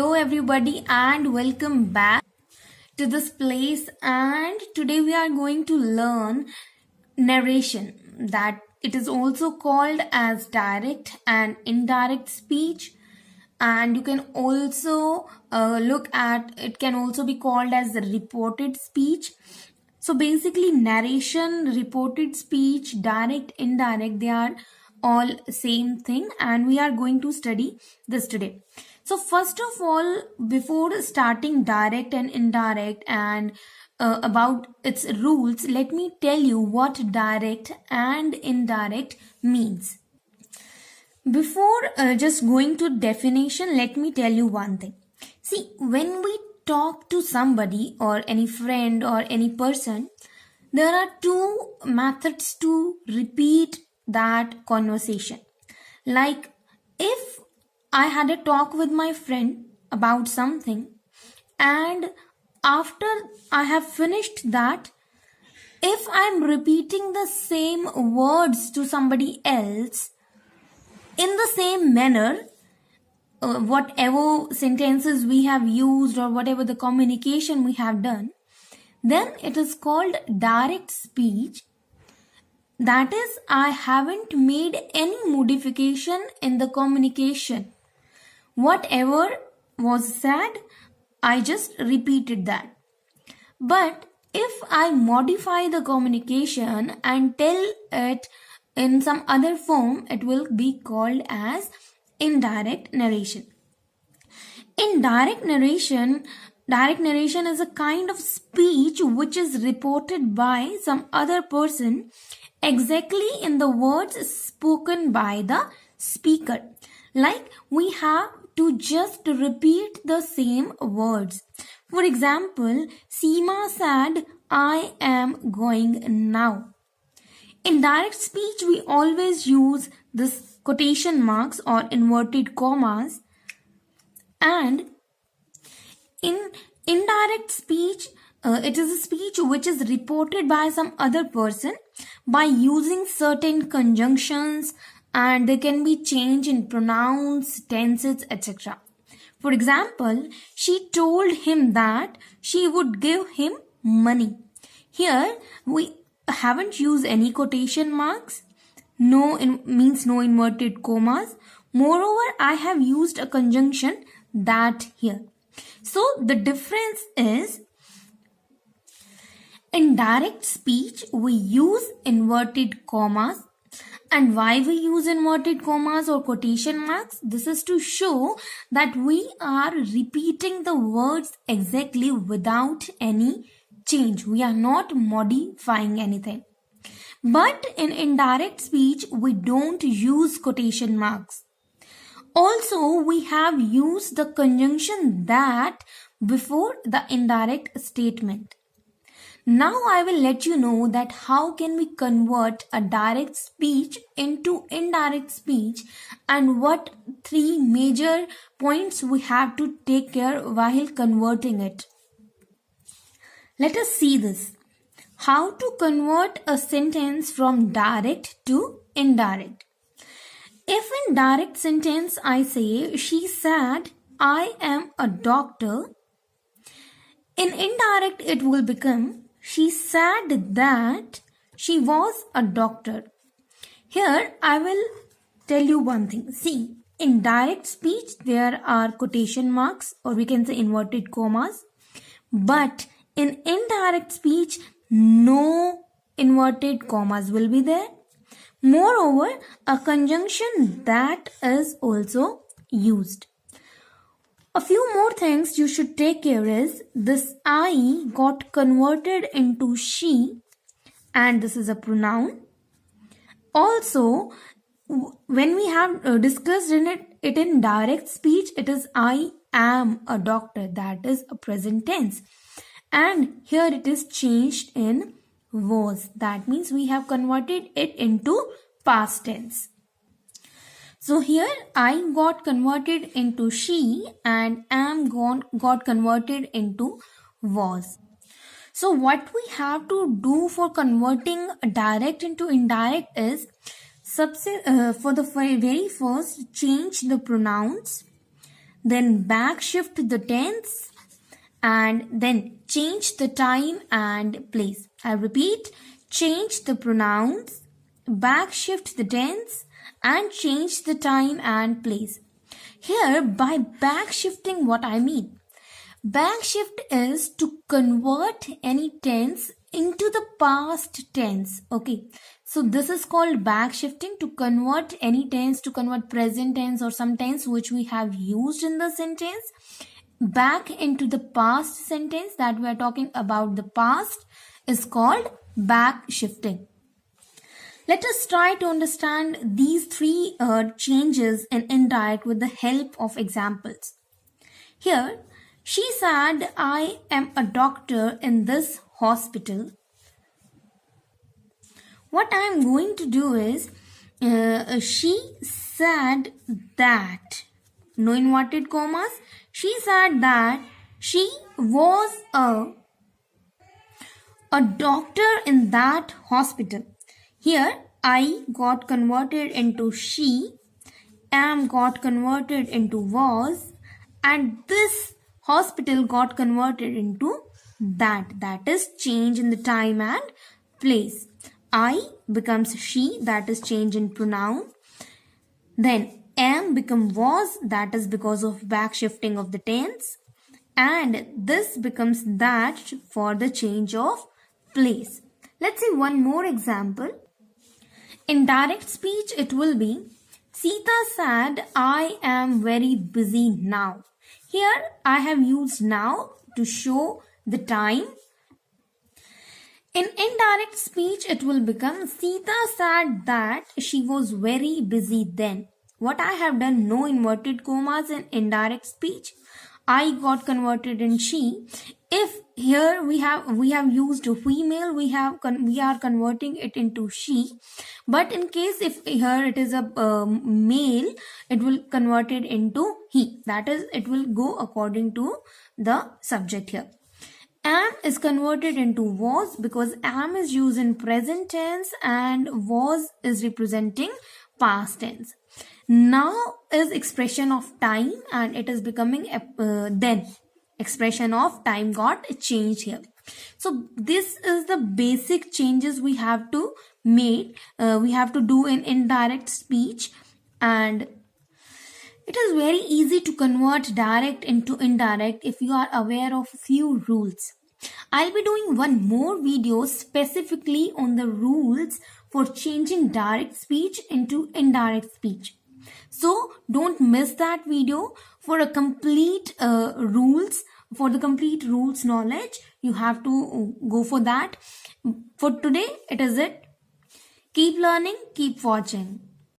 Hello, everybody, and welcome back to this place. And today we are going to learn narration, that it is also called as direct and indirect speech. And you can also look at it, can also be called as the reported speech. So basically, narration, reported speech, direct, indirect, they are all same thing, and we are going to study this today. So first of all, before starting direct and indirect and about its rules, let me tell you what direct and indirect means. Before just going to definition, let me tell you one thing. See, when we talk to somebody or any friend or any person, there are two methods to repeat that conversation. Like, if I had a talk with my friend about something, and after I have finished that, if I'm repeating the same words to somebody else in the same manner, whatever sentences we have used or whatever the communication we have done, then it is called direct speech. That is, I haven't made any modification in the communication. Whatever was said, I just repeated that. But if I modify the communication and tell it in some other form, it will be called as indirect narration. Direct narration is a kind of speech which is reported by some other person exactly in the words spoken by the speaker. Like, we have to just repeat the same words. For example, Seema said, I am going now. In direct speech, we always use this quotation marks or inverted commas. And in indirect speech, it is a speech which is reported by some other person by using certain conjunctions, and there can be change in pronouns, tenses, etc. For example, she told him that she would give him money. Here, we haven't used any quotation marks, means no inverted commas. Moreover, I have used a conjunction that here. So the difference is, in direct speech, we use inverted commas. And why we use inverted commas or quotation marks? This is to show that we are repeating the words exactly without any change. We are not modifying anything. But in indirect speech, we don't use quotation marks. Also, we have used the conjunction that before the indirect statement. Now I will let you know that how can we convert a direct speech into indirect speech, and what three major points we have to take care while converting it. Let us see this. How to convert a sentence from direct to indirect. If in direct sentence I say, she said, I am a doctor, in indirect it will become, she said that she was a doctor. Here I will tell you one thing. See, in direct speech there are quotation marks, or we can say inverted commas. But in indirect speech, no inverted commas will be there. Moreover, a conjunction that is also used. A few more things you should take care is, this I got converted into she, and this is a pronoun. Also, when we have discussed it in direct speech, it is I am a doctor, that is a present tense. And here it is changed in was, that means we have converted it into past tense. So here I got converted into she and am got converted into was. So what we have to do for converting direct into indirect is, for the very first, change the pronouns. then back shift the tense, and then change the time and place. I repeat, change the pronouns, back shift the tense, and change the time and place. Here, by back shifting, what I mean? Back shift is to convert any tense into the past tense. Okay, so this is called back shifting, to convert any tense, to convert present tense or some tense which we have used in the sentence back into the past sentence that we are talking about. The past is called back shifting. Let us try to understand these three changes in indirect with the help of examples. Here, she said, I am a doctor in this hospital. What I am going to do is, she said that, no inverted commas, she said that she was a doctor in that hospital. Here, I got converted into she, am got converted into was, and this hospital got converted into that. That is change in the time and place. I becomes she, that is change in pronoun. Then am become was, that is because of back shifting of the tense. And this becomes that for the change of place. Let's see one more example. In direct speech, it will be, Sita said, I am very busy now. Here, I have used now to show the time. In indirect speech, it will become, Sita said that she was very busy then. What I have done, no inverted commas in indirect speech. I got converted in she. If here we have used a female, we are converting it into she. But in case if here it is a male, it will convert it into he. That is, it will go according to the subject here. Am is converted into was because am is used in present tense and was is representing past tense. Now is expression of time and it is becoming then. Expression of time got changed here. So this is the basic changes we have to make. We have to do in indirect speech, and it is very easy to convert direct into indirect if you are aware of a few rules. I'll be doing one more video specifically on the rules for changing direct speech into indirect speech. So don't miss that video. For a complete for the complete rules knowledge, you have to go for that. For today, it is it. Keep learning, keep watching.